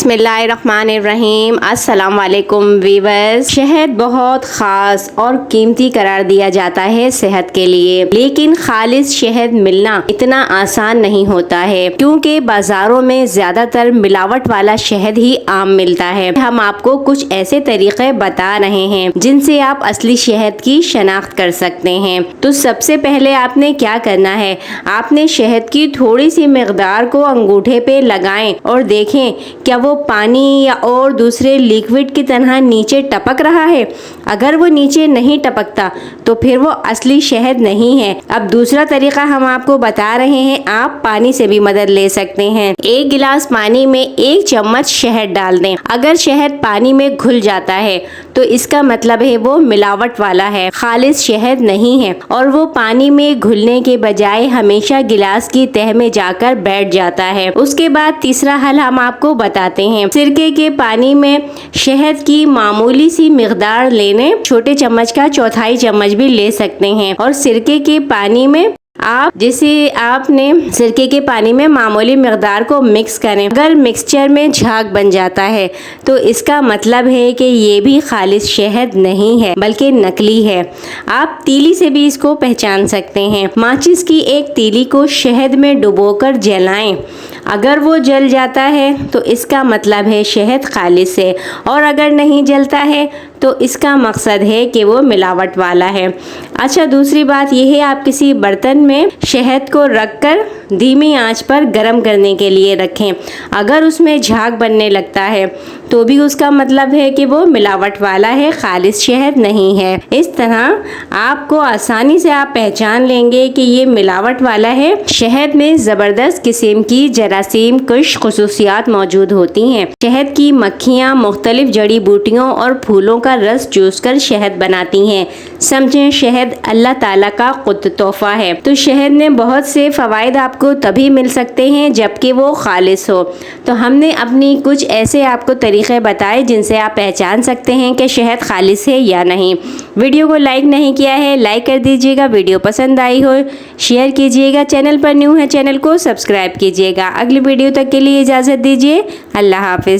बिस्मिल्लाहिर्रहमानिर्रहीम। अस्सलाम वालेकुम वीवर्स। शहद बहुत ख़ास और कीमती करार दिया जाता है सेहत के लिए, लेकिन खालिस शहद मिलना इतना आसान नहीं होता है क्योंकि बाज़ारों में ज़्यादातर मिलावट वाला शहद ही आम मिलता है। हम आपको कुछ ऐसे तरीक़े बता रहे हैं जिनसे आप असली शहद की शनाख्त कर सकते हैं। तो सबसे पहले आपने क्या करना है, आपने शहद की थोड़ी सी मिकदार को अंगूठे पे लगाएं और देखें क्या वो पानी या और दूसरे लिक्विड की तरह नीचे टपक रहा है। अगर वो नीचे नहीं टपकता तो फिर वो असली शहद नहीं है। अब दूसरा तरीका हम आपको बता रहे हैं, आप पानी से भी मदद ले सकते हैं। 1 गिलास पानी में 1 चम्मच शहद डाल दें। अगर शहद पानी में घुल जाता है तो इसका मतलब है वो मिलावट वाला है, खालिस शहद नहीं है और वो पानी में घुलने के बजाय हमेशा गिलास की तह में जाकर बैठ जाता है। उसके बाद तीसरा हल हम आपको बताते हैं। सिरके के पानी में शहद की मामूली सी मिकदार लेने, छोटे चम्मच का 1/4 चम्मच भी ले सकते हैं और सिरके के पानी में आपने सिरके के पानी में मामूली मिकदार को मिक्स करें। अगर मिक्सचर में झाग बन जाता है तो इसका मतलब है कि ये भी खालिस शहद नहीं है बल्कि नकली है। आप तीली से भी इसको पहचान सकते हैं। माचिस की एक तीली को शहद में डुबोकर जलाएं। अगर वो जल जाता है तो इसका मतलब है शहद खालिस है और अगर नहीं जलता है तो इसका मकसद है कि वो मिलावट वाला है। अच्छा, दूसरी बात यह है, आप किसी बर्तन में शहद को रखकर धीमी आंच पर गर्म करने के लिए रखें। अगर उसमें झाग बनने लगता है तो भी उसका मतलब है कि वो मिलावट वाला है, खालिस शहद नहीं है। इस तरह आपको आसानी से आप पहचान लेंगे कि ये मिलावट वाला है। शहद में ज़बरदस्त किस्म की जरासीम कुश खुसूसियात मौजूद होती हैं। शहद की मक्खियाँ मुख्तलिफ जड़ी बूटियों और फूलों का रस चूस कर शहद बनाती हैं। समझें, शहद अल्लाह ताला का खुद तोहफा है। तो शहद में बहुत से फ़वाइद आपको तभी मिल सकते हैं जबकि वो खालिस हो। तो हमने अपनी कुछ ऐसे आपको तरीक़े बताए जिनसे आप पहचान सकते हैं कि शहद खालिस है या नहीं। वीडियो को लाइक नहीं किया है, लाइक कर दीजिएगा। वीडियो पसंद आई हो शेयर कीजिएगा। चैनल पर न्यू है, चैनल को सब्सक्राइब कीजिएगा। अगली वीडियो तक के लिए इजाज़त दीजिए। अल्लाह हाफिज़।